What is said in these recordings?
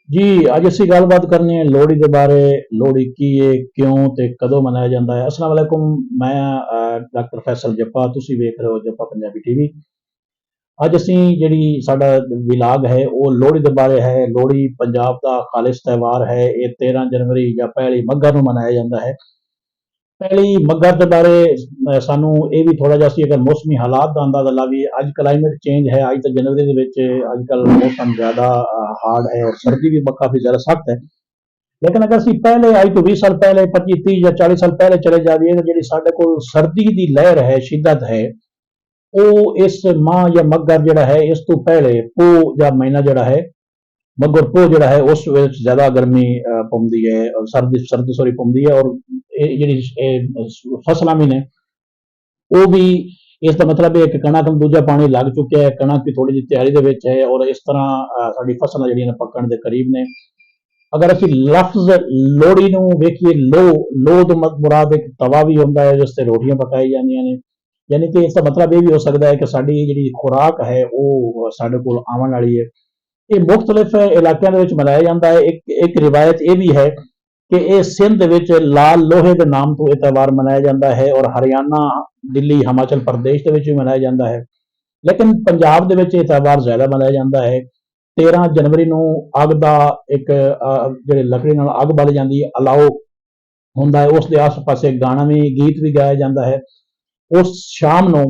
जी, ਅੱਜ ਅਸੀਂ ਗੱਲਬਾਤ ਕਰਨੀ ਹੈ ਲੋਹੜੀ ਦੇ ਬਾਰੇ। ਲੋਹੜੀ ਕੀ ਹੈ, ਕਿਉਂ ਤੇ ਕਦੋਂ ਮਨਾਇਆ ਜਾਂਦਾ ਹੈ। ਅਸਲਾਮ ਵਾਲੇਕੁਮ। ਮੈਂ ਡਾਕਟਰ ਫੈਸਲ ਜੱਪਾ, ਤੁਸੀਂ ਵੇਖ ਰਹੇ ਹੋ ਜੱਪਾ ਪੰਜਾਬੀ ਟੀਵੀ। ਅੱਜ ਅਸੀਂ ਜਿਹੜੀ ਸਾਡਾ ਵਿਲਾਗ ਹੈ ਉਹ ਲੋਹੜੀ ਦੇ ਬਾਰੇ ਹੈ। ਲੋਹੜੀ ਪੰਜਾਬ ਦਾ ਖਾਲਿਸ ਤਿਉਹਾਰ ਹੈ। ਇਹ 13 ਜਨਵਰੀ ਜਾਂ ਪਹਿਲੀ ਮੱਘਰ ਨੂੰ ਮਨਾਇਆ ਜਾਂਦਾ ਹੈ। ਪਹਿਲੀ ਮੱਘਰ ਦੇ ਬਾਰੇ ਸਾਨੂੰ ਇਹ ਵੀ ਥੋੜਾ ਜਿਹਾ ਸੀ, ਅਗਰ ਮੌਸਮੀ ਹਾਲਾਤ ਦਾ ਅੰਦਾਜ਼ਾ ਲਾਈਏ। ਅੱਜ ਕਲਾਈਮੇਟ ਚੇਂਜ ਹੈ। ਅੱਜ ਤਾਂ ਜਨਵਰੀ ਦੇ ਵਿੱਚ ਅੱਜ ਕੱਲ ਮੌਸਮ ਜ਼ਿਆਦਾ ਹਾਰਡ ਹੈ ਔਰ ਸਰਦੀ ਵੀ ਕਾਫੀ ਜ਼ਿਆਦਾ ਸਖਤ ਹੈ। ਲੇਕਿन अगर ਅਸੀਂ ਪਹਿਲੇ ਅੱਜ ਤੋਂ 20 ਸਾਲ ਪਹਿਲੇ 25 30 ਜਾਂ 40 ਸਾਲ ਪਹਿਲੇ ਚਲੇ ਜਾਈਏ ਤਾਂ ਜਿਹੜੀ ਸਾਡੇ ਕੋਲ ਸਰਦੀ ਦੀ ਲਹਿਰ ਹੈ, ਸ਼ਿੱਦਤ ਹੈ, ਉਹ ਇਸ ਮਾਹ ਜਾਂ ਮੱਘਰ ਜਿਹੜਾ ਹੈ ਇਸ ਤੋਂ ਪਹਿਲੇ ਪੋ ਜਾਂ ਮਹੀਨਾ ਜਿਹੜਾ ਹੈ, ਮੱਘਰ ਪੋ ਜਿਹੜਾ ਹੈ ਉਸ ਵਿੱਚ ਜ਼ਿਆਦਾ ਗਰਮੀ ਪਾਉਂਦੀ ਹੈ ਔਰ ਸਰਦੀ ਸਰਦੀ ਸੋਰੀ ਪਾਉਂਦੀ ਹੈ। ਔਰ ਇਹ ਜਿਹੜੀ ਫਸਲਾਂ ਵੀ ਨੇ ਉਹ ਵੀ ਇਸ ਦਾ ਮਤਲਬ ਹੈ ਕਿ ਕਣਕ ਨੂੰ ਦੂਜਾ ਪਾਣੀ ਲੱਗ ਚੁੱਕਿਆ ਹੈ। ਕਣਕ ਵੀ ਥੋੜੀ ਜਿਹੀ ਤਿਆਰੀ ਦੇ ਵਿੱਚ ਹੈ ਔਰ ਇਸ ਤਰ੍ਹਾਂ ਸਾਡੀ ਫਸਲਾਂ ਜਿਹੜੀਆਂ ਨੇ ਪੱਕਣ ਦੇ ਕਰੀਬ ਨੇ। ਅਗਰ ਅਸੀਂ ਲਫ਼ਜ਼ ਲੋਹੜੀ ਨੂੰ ਵੇਖੀਏ, ਲੋ ਤੋਂ ਮੁਰਾਦ ਇੱਕ ਤਵਾ ਵੀ ਹੁੰਦਾ ਹੈ ਜਿਸ ਤੇ ਰੋਟੀਆਂ ਪਕਾਈ ਜਾਂਦੀਆਂ ਨੇ। ਯਾਨੀ ਕਿ ਇਸ ਦਾ ਮਤਲਬ ਇਹ ਵੀ ਹੋ ਸਕਦਾ ਹੈ ਕਿ ਸਾਡੀ ਜਿਹੜੀ ਖੁਰਾਕ ਹੈ ਉਹ ਸਾਡੇ ਕੋਲ ਆਉਣ ਵਾਲੀ ਹੈ। ਇਹ ਮੁxtਲਿਫ ਇਲਾਕਿਆਂ ਦੇ ਵਿੱਚ ਮਨਾਇਆ ਜਾਂਦਾ ਹੈ। ਇੱਕ ਰਿਵਾਇਤ ਇਹ ਵੀ ਹੈ ਕਿ ਇਹ ਸਿੰਧ ਦੇ ਵਿੱਚ ਲਾਲ ਲੋਹੇ ਦੇ ਨਾਮ ਤੋਂ ਇਹ ਤਿਉਹਾਰ ਮਨਾਇਆ ਜਾਂਦਾ ਹੈ ਔਰ ਹਰਿਆਣਾ, ਦਿੱਲੀ, ਹਿਮਾਚਲ ਪ੍ਰਦੇਸ਼ ਦੇ ਵਿੱਚ ਵੀ ਮਨਾਇਆ ਜਾਂਦਾ ਹੈ। ਲੇਕਿਨ ਪੰਜਾਬ ਦੇ ਵਿੱਚ ਇਹ ਤਿਉਹਾਰ ਜ਼ਿਆਦਾ ਮਨਾਇਆ ਜਾਂਦਾ ਹੈ। 13 ਜਨਵਰੀ ਨੂੰ ਅੱਗ ਦਾ ਇੱਕ ਜਿਹੜੇ ਲੱਕੜੀ ਨਾਲ ਅੱਗ ਬਲ ਜਾਂਦੀ ਹੈ, ਅਲਾਓ ਹੁੰਦਾ ਹੈ, ਉਸ ਦੇ ਆਸ-ਪਾਸੇ ਗਾਣਾ ਵੀ, ਗੀਤ ਵੀ ਗਾਇਆ ਜਾਂਦਾ ਹੈ। ਉਸ ਸ਼ਾਮ ਨੂੰ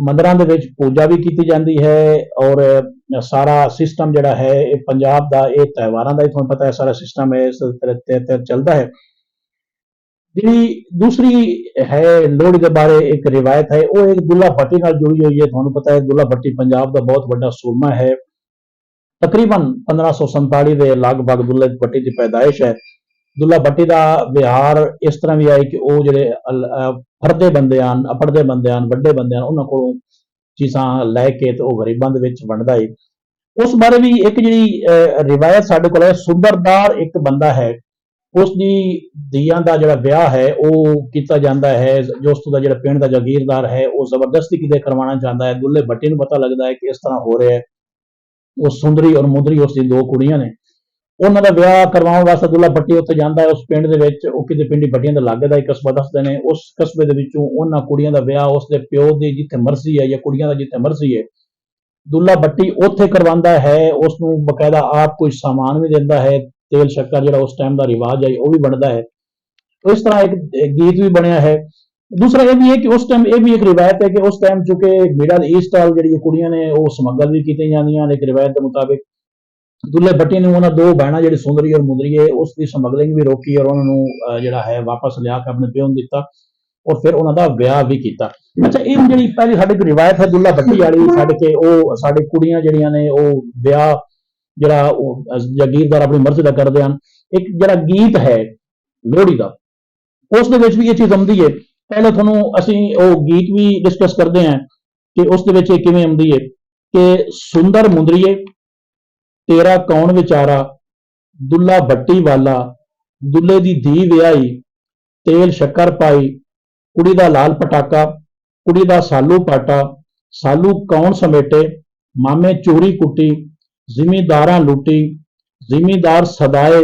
ਮੰਦਰਾਂ ਦੇ ਵਿੱਚ ਪੂਜਾ ਵੀ ਕੀਤੀ ਜਾਂਦੀ ਹੈ ਔਰ ਸਾਰਾ ਸਿਸਟਮ ਜਿਹੜਾ ਹੈ ਇਹ ਪੰਜਾਬ ਦਾ, ਇਹ ਤਿਉਹਾਰਾਂ ਦਾ ਹੀ ਤੁਹਾਨੂੰ ਪਤਾ ਹੈ ਸਾਰਾ ਸਿਸਟਮ ਹੈ, ਇਸ ਤੇ ਚੱਲਦਾ ਹੈ। ਜਿਹੜੀ ਦੂਸਰੀ ਹੈ ਲੋਹੜੀ ਦੇ ਬਾਰੇ ਇੱਕ ਰਿਵਾਇਤ ਹੈ, ਉਹ ਇੱਕ ਦੁੱਲਾ ਭੱਟੀ ਨਾਲ ਜੁੜੀ ਹੋਈ ਹੈ। ਤੁਹਾਨੂੰ ਪਤਾ ਹੈ ਦੁੱਲਾ ਭੱਟੀ ਪੰਜਾਬ ਦਾ ਬਹੁਤ ਵੱਡਾ ਸੂਰਮਾ ਹੈ। ਤਕਰੀਬਨ 1547 ਦੇ ਲਗਭਗ ਦੁੱਲਾ ਭੱਟੀ ਦੀ ਪੈਦਾਇਸ਼ ਹੈ। ਦੁੱਲਾ ਭੱਟੀ ਦਾ ਵਿਹਾਰ ਇਸ ਤਰ੍ਹਾਂ ਵੀ ਆਏ ਕਿ ਉਹ ਜਿਹੜੇ ਫਰਦੇ ਬੰਦੇ ਹਨ, ਅਪੜਦੇ ਬੰਦੇ ਹਨ, ਵੱਡੇ ਬੰਦੇ ਹਨ, ਉਹਨਾਂ ਕੋਲੋਂ ਚੀਜ਼ਾਂ ਲੈ ਕੇ ਤੇ ਉਹ ਗਰੀਬਾਂ ਦੇ ਵਿੱਚ ਵੰਡਦਾ ਹੈ। ਉਸ ਬਾਰੇ ਵੀ ਇੱਕ ਜਿਹੜੀ ਰਿਵਾਇਤ ਸਾਡੇ ਕੋਲ ਹੈ, ਸੁੰਦਰਦਾਰ ਇੱਕ ਬੰਦਾ ਹੈ, ਉਸ ਦੀ ਧੀਆਂ ਦਾ ਜਿਹੜਾ ਵਿਆਹ ਹੈ ਉਹ ਕੀਤਾ ਜਾਂਦਾ ਹੈ। ਜੋ ਉਸ ਦਾ ਜਿਹੜਾ ਪਿੰਡ ਦਾ ਜਾਗੀਰਦਾਰ ਹੈ ਉਹ ਜ਼ਬਰਦਸਤੀ ਕਿਤੇ ਕਰਵਾਉਣਾ ਚਾਹੁੰਦਾ ਹੈ। ਦੁੱਲੇ ਭੱਟੀ ਨੂੰ ਪਤਾ ਲੱਗਦਾ ਹੈ ਕਿ ਇਸ ਤਰ੍ਹਾਂ ਹੋ ਰਿਹਾ ਹੈ। ਉਹ ਸੁੰਦਰੀ ਔਰ ਮੁੰਦਰੀ ਉਸ ਦੀ ਦੋ ਕੁੜੀਆਂ ਨੇ, ਉਹਨਾਂ ਦਾ ਵਿਆਹ ਕਰਵਾਉਣ ਵਾਸਤੇ ਦੁੱਲਾ ਭੱਟੀ ਉੱਥੇ ਜਾਂਦਾ ਹੈ। ਉਸ ਪਿੰਡ ਦੇ ਵਿੱਚ ਉਹ ਕਿਤੇ ਪਿੰਡੀ ਭੱਟੀਆਂ ਦੇ ਲਾਗੇ ਦਾ ਇੱਕ ਕਸਬਾ ਦੱਸਦੇ ਨੇ। ਉਸ ਕਸਬੇ ਦੇ ਵਿੱਚੋਂ ਉਹਨਾਂ ਕੁੜੀਆਂ ਦਾ ਵਿਆਹ ਉਸ ਦੇ ਪਿਓ ਦੀ ਜਿੱਥੇ ਮਰਜ਼ੀ ਹੈ ਜਾਂ ਕੁੜੀਆਂ ਦਾ ਜਿੱਥੇ ਮਰਜ਼ੀ ਹੈ, ਦੁੱਲਾ ਭੱਟੀ ਉੱਥੇ ਕਰਵਾਉਂਦਾ ਹੈ। ਉਸ ਨੂੰ ਬਕਾਇਦਾ ਆਪ ਕੁਝ ਸਾਮਾਨ ਵੀ ਦਿੰਦਾ ਹੈ, ਤੇਲ ਸ਼ੱਕਰ ਜਿਹੜਾ ਉਸ ਟਾਈਮ ਦਾ ਰਿਵਾਜ ਹੈ ਉਹ ਵੀ ਬਣਦਾ ਹੈ। ਇਸ ਤਰ੍ਹਾਂ ਇੱਕ ਗੀਤ ਵੀ ਬਣਿਆ ਹੈ। ਦੂਸਰਾ ਇਹ ਵੀ ਹੈ ਕਿ ਉਸ ਟਾਈਮ ਇਹ ਵੀ ਇੱਕ ਰਿਵਾਇਤ ਹੈ ਕਿ ਉਸ ਟਾਈਮ ਚੁੱਕੇ ਮਿਡਲ ਈਸਟ ਵਾਲ ਜਿਹੜੀਆਂ ਕੁੜੀਆਂ ਨੇ ਉਹ ਸਮਗਲ ਵੀ ਕੀਤੀਆਂ ਜਾਂਦੀਆਂ ਨੇ। ਇੱਕ ਰਿਵਾਇਤ ਦੇ ਮੁਤਾਬਿਕ ਦੁੱਲੇ ਭੱਟੀ ਨੇ ਉਹਨਾਂ ਦੋ ਬਹਿਣਾ ਜਿਹੜੀ ਸੁੰਦਰੀ ਔਰ ਮੁੰਦਰੀ ਹੈ ਉਸ ਦੀ ਸਮਗਲਿੰਗ ਵੀ ਰੋਕੀ ਔਰ ਉਹਨਾਂ ਨੂੰ ਜਿਹੜਾ ਹੈ ਵਾਪਸ ਲਿਆ ਕੇ ਆਪਣੇ ਪਿਓ ਨੂੰ ਦਿੱਤਾ ਔਰ ਫਿਰ ਉਹਨਾਂ ਦਾ ਵਿਆਹ ਵੀ ਕੀਤਾ। ਅੱਛਾ, ਇਹ ਜਿਹੜੀ ਪਹਿਲੀ ਸਾਡੇ ਕੋਲ ਰਿਵਾਇਤ ਹੈ ਦੁੱਲਾ ਭੱਟੀ ਵਾਲੀ, ਛੱਡ ਕੇ ਉਹ ਸਾਡੇ ਕੁੜੀਆਂ ਜਿਹੜੀਆਂ ਨੇ ਉਹ ਵਿਆਹ ਜਿਹੜਾ ਉਹ ਜਾਗੀਰਦਾਰ ਆਪਣੀ ਮਰਜ਼ੀ ਦਾ ਕਰਦੇ ਹਨ। ਇੱਕ ਜਿਹੜਾ ਗੀਤ ਹੈ ਲੋਹੜੀ ਦਾ, ਉਸ ਦੇ ਵਿੱਚ ਵੀ ਇਹ ਚੀਜ਼ ਆਉਂਦੀ ਹੈ। ਪਹਿਲੇ ਤੁਹਾਨੂੰ ਅਸੀਂ ਉਹ ਗੀਤ ਵੀ ਡਿਸਕਸ ਕਰਦੇ ਹਾਂ ਕਿ ਉਸ ਦੇ ਵਿੱਚ ਇਹ ਕਿਵੇਂ ਆਉਂਦੀ ਹੈ ਕਿ ਸੁੰਦਰ ਮੁੰਦਰੀਏ ਤੇਰਾ ਕੌਣ ਵਿਚਾਰਾ, ਦੁੱਲਾ ਭੱਟੀ ਵਾਲਾ, ਦੁੱਲੇ ਦੀ ਧੀ ਵਿਆਹੀ, ਤੇਲ ਸ਼ੱਕਰ ਪਾਈ, ਕੁੜੀ ਦਾ ਲਾਲ ਪਟਾਕਾ, ਕੁੜੀ ਦਾ ਸਾਲੂ ਪਾਟਾ, ਸਾਲੂ ਕੌਣ ਸਮੇਟੇ, ਮਾਮੇ ਚੋਰੀ ਕੁੱਟੀ, ਜ਼ਿਮੀਦਾਰਾਂ ਲੁੱਟੀ, ਜ਼ਿਮੀਦਾਰ ਸਦਾਏ,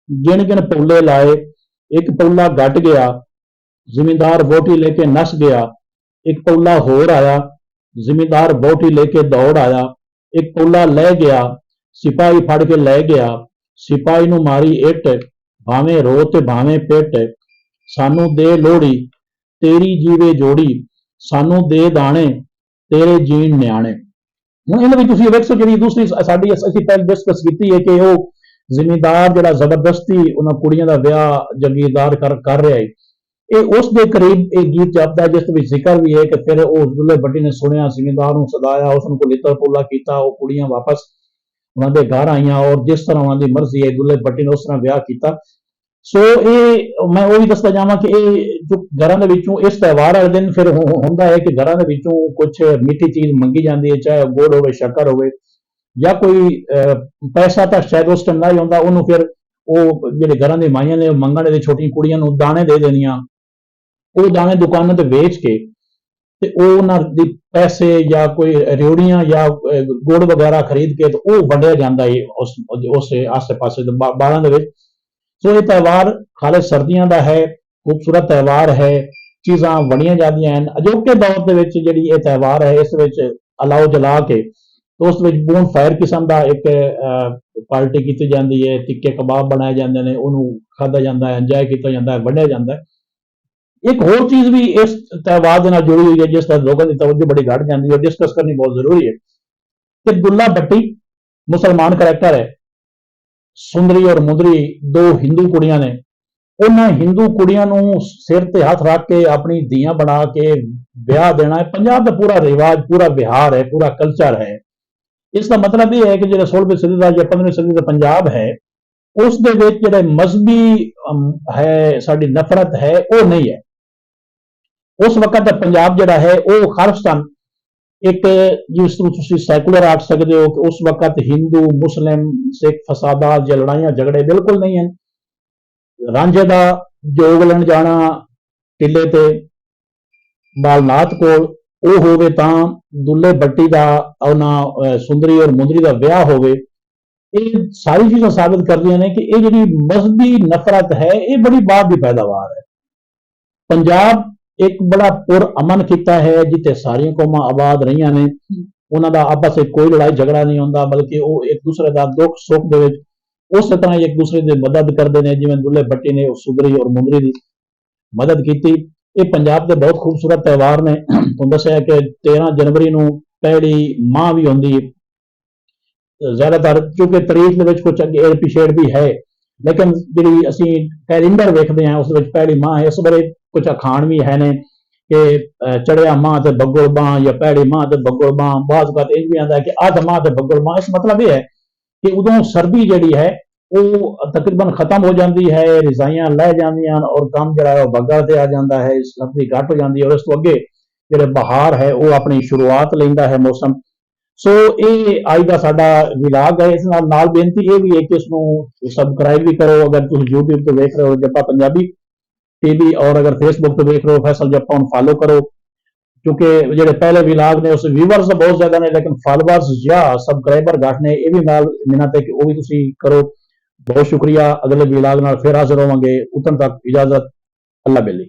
ਗਿਣ ਗਿਣ ਪੌਲੇ ਲਾਏ, ਇੱਕ ਪੌਲਾ ਘਟ ਗਿਆ, ਜ਼ਿਮੀਦਾਰ ਵੋਟੀ ਲੈ ਕੇ ਨਸ ਗਿਆ, ਇੱਕ ਪੌਲਾ ਹੋਰ ਆਇਆ, ਜ਼ਿਮੀਦਾਰ ਵੋਟੀ ਲੈ ਕੇ ਦੌੜ ਆਇਆ, ਇੱਕ ਪੌਲਾ ਲੈ ਗਿਆ, ਸਿਪਾਹੀ ਫੜ ਕੇ ਲੈ ਗਿਆ, ਸਿਪਾਹੀ ਨੂੰ ਮਾਰੀ ਇੱਟ, ਭਾਵੇਂ ਰੋ ਤੇ ਭਾਵੇਂ ਪਿੱਟ, ਸਾਨੂੰ ਦੇ ਲੋਹੜੀ ਤੇਰੀ ਜੀਵੇ ਜੋੜੀ, ਸਾਨੂੰ ਦੇ ਦਾਣੇ ਤੇਰੇ ਜੀਣ ਨਿਆਣੇ। ਹੁਣ ਇਹਨਾਂ ਵਿੱਚ ਤੁਸੀਂ ਵੇਖੋ ਜਿਹੜੀ ਦੂਸਰੀ ਸਾਡੀ ਅਸੀਂ ਪਹਿਲਾਂ ਡਿਸਕਸ ਕੀਤੀ ਹੈ ਕਿ ਉਹ ਜ਼ਿਮੀਦਾਰ ਜਿਹੜਾ ਜ਼ਬਰਦਸਤੀ ਉਹਨਾਂ ਕੁੜੀਆਂ ਦਾ ਵਿਆਹ ਜਾਗੀਰਦਾਰ ਕਰ ਰਿਹਾ ਹੈ, ਇਹ ਉਸ ਦੇ ਕਰੀਬ ਇਹ ਗੀਤ ਜਪਦਾ ਹੈ ਜਿਸ ਵਿੱਚ ਜ਼ਿਕਰ ਵੀ ਹੈ ਕਿ ਫਿਰ ਉਹ ਦੁੱਲੇ ਭੱਟੀ ਨੇ ਸੁਣਿਆ, ਜ਼ਿਮੀਦਾਰ ਨੂੰ ਸਦਾਇਆ, ਉਸ ਨੂੰ ਕੋਈ ਲਿੱਤਰ ਪੋਲਾ ਕੀਤਾ, ਉਹ ਕੁੜੀਆਂ ਵਾਪਸ ਉਹਨਾਂ ਦੇ ਘਰ ਆਈਆਂ ਔਰ ਜਿਸ ਤਰ੍ਹਾਂ ਉਹਨਾਂ ਦੀ ਮਰਜ਼ੀ ਹੈ ਦੁੱਲੇ ਭੱਟੀ ਨੇ ਉਸ ਤਰ੍ਹਾਂ ਵਿਆਹ ਕੀਤਾ। ਸੋ ਇਹ ਮੈਂ ਉਹ ਵੀ ਦੱਸਦਾ ਜਾਵਾਂ ਕਿ ਇਹ ਜੋ ਘਰਾਂ ਦੇ ਵਿੱਚੋਂ ਇਸ ਤਿਉਹਾਰ ਵਾਲੇ ਦਿਨ ਫਿਰ ਹੁੰਦਾ ਹੈ ਕਿ ਘਰਾਂ ਦੇ ਵਿੱਚੋਂ ਕੁਝ ਮਿੱਠੀ ਚੀਜ਼ ਮੰਗੀ ਜਾਂਦੀ ਹੈ, ਚਾਹੇ ਗੁੜ ਹੋਵੇ, ਸ਼ੱਕਰ ਹੋਵੇ ਜਾਂ ਕੋਈ ਪੈਸਾ ਤਾਂ ਸ਼ਾਇਦ ਉਸ ਟਾਈਮ ਨਹੀਂ ਹੁੰਦਾ। ਉਹਨੂੰ ਫਿਰ ਉਹ ਜਿਹੜੇ ਘਰਾਂ ਦੇ ਮਾਈਆਂ ਨੇ ਮੰਗਣ ਦੇ ਛੋਟੀਆਂ ਕੁੜੀਆਂ ਨੂੰ ਦਾਣੇ ਦੇ ਦੇਣੀਆਂ, ਉਹ ਦਾਣੇ ਦੁਕਾਨਾਂ ਤੇ ਵੇਚ ਕੇ ਤੇ ਉਹ ਉਹਨਾਂ ਦੀ ਪੈਸੇ ਜਾਂ ਕੋਈ ਰਿਉੜੀਆਂ ਜਾਂ ਗੁੜ ਵਗੈਰਾ ਖਰੀਦ ਕੇ ਤੇ ਉਹ ਵੰਡਿਆ ਜਾਂਦਾ ਹੈ ਉਸ ਆਸੇ ਪਾਸੇ ਦੇ ਬਾਲਾਂ ਦੇ ਵਿੱਚ। ਸੋ ਇਹ ਤਿਉਹਾਰ ਖਾਲੇ ਸਰਦੀਆਂ ਦਾ ਹੈ, ਖੂਬਸੂਰਤ ਤਿਉਹਾਰ ਹੈ, ਚੀਜ਼ਾਂ ਵੰਡੀਆਂ ਜਾਂਦੀਆਂ ਹਨ। ਅਜੋਕੇ ਦੌਰ ਦੇ ਵਿੱਚ ਜਿਹੜੀ ਇਹ ਤਿਉਹਾਰ ਹੈ, ਇਸ ਵਿੱਚ ਅਲਾਓ ਜਲਾ ਕੇ ਤੇ ਉਸ ਵਿੱਚ ਬੋਨ ਫਾਇਰ ਕਿਸਮ ਦਾ ਇੱਕ ਪਾਰਟੀ ਕੀਤੀ ਜਾਂਦੀ ਹੈ, ਤਿੱਕੇ ਕਬਾਬ ਬਣਾਏ ਜਾਂਦੇ ਨੇ, ਉਹਨੂੰ ਖਾਧਾ ਜਾਂਦਾ ਹੈ, ਇੰਜੋਏ ਕੀਤਾ ਜਾਂਦਾ ਹੈ, ਵੰਡਿਆ ਜਾਂਦਾ ਹੈ। ਇੱਕ ਹੋਰ ਚੀਜ਼ ਵੀ ਇਸ ਤਿਉਹਾਰ ਦੇ ਨਾਲ ਜੁੜੀ ਹੋਈ ਹੈ, ਜਿਸ ਦਾ ਲੋਕਾਂ ਦੀ ਤਵੱਜੋ ਬੜੀ ਘੱਟ ਜਾਂਦੀ ਹੈ, ਡਿਸਕਸ ਕਰਨੀ ਬਹੁਤ ਜ਼ਰੂਰੀ ਹੈ ਕਿ ਦੁੱਲਾ ਭੱਟੀ ਮੁਸਲਮਾਨ ਕਰੈਕਟਰ ਹੈ। ਸੁੰਦਰੀ ਔਰ ਮੁੰਦਰੀ ਦੋ ਹਿੰਦੂ ਕੁੜੀਆਂ ਨੇ। ਉਹਨਾਂ ਹਿੰਦੂ ਕੁੜੀਆਂ ਨੂੰ ਸਿਰ ਤੇ ਹੱਥ ਰੱਖ ਕੇ ਆਪਣੀ ਧੀਆਂ ਬਣਾ ਕੇ ਵਿਆਹ ਦੇਣਾ ਹੈ। ਪੰਜਾਬ ਦਾ ਪੂਰਾ ਰਿਵਾਜ, ਪੂਰਾ ਵਿਹਾਰ ਹੈ, ਪੂਰਾ ਕਲਚਰ ਹੈ। ਇਸ ਦਾ ਮਤਲਬ ਇਹ ਹੈ ਕਿ ਜਿਹੜਾ 16ਵੀਂ ਸਦੀ ਦਾ ਜਾਂ 15ਵੀਂ ਸਦੀ ਦਾ ਪੰਜਾਬ ਹੈ, ਉਸ ਦੇ ਵਿੱਚ ਜਿਹੜੇ ਮਜ਼ਹਬੀ ਹੈ, ਸਾਡੀ ਨਫ਼ਰਤ ਹੈ, ਉਹ ਨਹੀਂ ਹੈ। ਉਸ ਵਕਤ ਦਾ ਪੰਜਾਬ ਜਿਹੜਾ ਹੈ ਉਹ ਖਾਲਿਸਤਾਨ ਇੱਕ, ਜਿਸ ਨੂੰ ਤੁਸੀਂ ਸੈਕੂਲਰ ਆਖ ਸਕਦੇ ਹੋ, ਕਿ ਉਸ ਵਕਤ ਹਿੰਦੂ ਮੁਸਲਿਮ ਸਿੱਖ ਫਸਾਦਾਤ ਜਾਂ ਲੜਾਈਆਂ ਝਗੜੇ ਬਿਲਕੁਲ ਨਹੀਂ ਹਨ। ਰਾਂਝੇ ਦਾ ਜੋਗ ਲੈਣ ਜਾਣਾ ਟਿੱਲੇ ਤੇ ਬਾਲਨਾਥ ਕੋਲ ਉਹ ਹੋਵੇ, ਤਾਂ ਦੁੱਲੇ ਭੱਟੀ ਦਾ ਉਹਨਾਂ ਸੁੰਦਰੀ ਔਰ ਮੁੰਦਰੀ ਦਾ ਵਿਆਹ ਹੋਵੇ, ਇਹ ਸਾਰੀ ਚੀਜ਼ਾਂ ਸਾਬਿਤ ਕਰਦੀਆਂ ਨੇ ਕਿ ਇਹ ਜਿਹੜੀ ਮਜ਼ਹਬੀ ਨਫ਼ਰਤ ਹੈ, ਇਹ ਬੜੀ ਬਾਅਦ ਦੀ ਪੈਦਾਵਾਰ ਹੈ। ਪੰਜਾਬ ਇੱਕ ਬੜਾ ਪੁਰ ਅਮਨ ਖਿੱਤਾ ਹੈ, ਜਿੱਥੇ ਸਾਰੀਆਂ ਕੌਮਾਂ ਆਬਾਦ ਰਹੀਆਂ ਨੇ। ਉਹਨਾਂ ਦਾ ਆਪਸ ਵਿੱਚ ਕੋਈ ਲੜਾਈ ਝਗੜਾ ਨਹੀਂ ਹੁੰਦਾ, ਬਲਕਿ ਉਹ ਇੱਕ ਦੂਸਰੇ ਦਾ ਦੁੱਖ ਸੁੱਖ ਦੇ ਵਿੱਚ ਉਸੇ ਤਰ੍ਹਾਂ ਇੱਕ ਦੂਸਰੇ ਦੀ ਮਦਦ ਕਰਦੇ ਨੇ, ਜਿਵੇਂ ਦੁੱਲੇ ਭੱਟੀ ਨੇ ਸੁੰਦਰੀ ਔਰ ਮੁੰਦਰੀ ਦੀ ਮਦਦ ਕੀਤੀ। ਇਹ ਪੰਜਾਬ ਦੇ ਬਹੁਤ ਖੂਬਸੂਰਤ ਤਿਉਹਾਰ ਨੇ। ਤੁਹਾਨੂੰ ਦੱਸਿਆ ਕਿ 13 ਜਨਵਰੀ ਨੂੰ ਪਹਿਲੀ ਮਾਂ ਵੀ ਹੁੰਦੀ ਹੈ। ਜ਼ਿਆਦਾਤਰ ਕਿਉਂਕਿ ਤਰੀਕ ਦੇ ਵਿੱਚ ਕੁਝ ਅੱਗੇ ਏੜ ਪਿਛੇੜ ਵੀ ਹੈ, ਲੇਕਿਨ ਜਿਹੜੀ ਅਸੀਂ ਕੈਲੰਡਰ ਵੇਖਦੇ ਹਾਂ ਉਸ ਦੇ ਵਿੱਚ ਪਹਿਲੀ ਮਾਂ ਹੈ। ਇਸ ਬਾਰੇ ਕੁਝ ਅਖਾਣ ਵੀ ਹੈ ਨੇ ਕਿ ਚੜਿਆ ਮਾਂ ਤੇ ਬੱਗਲ ਬਾਂ, ਜਾਂ ਪਹਿਲੀ ਮਾਂ ਤੇ ਬੱਗਲ ਬਾਂ। ਬਾਅਦ ਇਹ ਵੀ ਆਉਂਦਾ ਕਿ ਅੱਧ ਮਾਂ ਤੇ ਬੱਗਲ ਬਾਂ। ਇਸ ਮਤਲਬ ਇਹ ਹੈ ਕਿ ਉਦੋਂ ਸਰਦੀ ਜਿਹੜੀ ਹੈ ਉਹ ਤਕਰੀਬਨ ਖਤਮ ਹੋ ਜਾਂਦੀ ਹੈ, ਰਜ਼ਾਈਆਂ ਲੈ ਜਾਂਦੀਆਂ ਔਰ ਕੰਮ ਜਿਹੜਾ ਹੈ ਉਹ ਬੱਗਾ ਤੇ ਆ ਜਾਂਦਾ ਹੈ, ਸਰਦੀ ਘੱਟ ਹੋ ਜਾਂਦੀ ਹੈ, ਔਰ ਇਸ ਤੋਂ ਅੱਗੇ ਜਿਹੜੇ ਬਹਾਰ ਹੈ ਉਹ ਆਪਣੀ ਸ਼ੁਰੂਆਤ ਲੈਂਦਾ ਹੈ ਮੌਸਮ। ਸੋ ਇਹ ਅੱਜ ਦਾ ਸਾਡਾ ਵਿਲਾਗ ਹੈ। ਇਸ ਨਾਲ ਬੇਨਤੀ ਇਹ ਵੀ ਹੈ ਕਿ ਇਸ ਨੂੰ ਸਬਸਕ੍ਰਾਈਬ ਵੀ ਕਰੋ, ਅਗਰ ਤੁਸੀਂ YouTube ਤੇ ਵੇਖ ਰਹੇ ਹੋ ਜੱਪਾ ਪੰਜਾਬੀ ਟੀਵੀ, ਔਰ ਅਗਰ ਫੇਸਬੁੱਕ ਤੇ ਵੇਖ ਰਹੇ ਹੋ ਫੈਸਲ ਜੱਪਾ ਨੂੰ ਫॉलो करो, क्योंकि ਜਿਹੜੇ ਪਹਿਲੇ ਵਿਲਾਗ ਨੇ ਉਸ ਵਿਊਅਰਸ ਬਹੁਤ ਜ਼ਿਆਦਾ ਨੇ, ਲੇਕਿਨ ਫਾਲੋਅਰਸ ਜਾਂ ਸਬਸਕ੍ਰਾਈਬਰ ਘੱਟ ਨੇ। ਇਹ ਵੀ ਨਾਲ ਮਿਹਨਤ ਹੈ ਕਿ ਉਹ ਵੀ ਤੁਸੀਂ ਕਰੋ। ਬਹੁਤ ਸ਼ੁਕਰੀਆ। ਅਗਲੇ ਵਿਲਾਗ ਨਾਲ ਫਿਰ ਹਾਜ਼ਰ ਹੋਵਾਂਗੇ। ਉਦੋਂ ਤੱਕ ਇਜਾਜ਼ਤ। ਅੱਲਾ ਬੇਲੀ।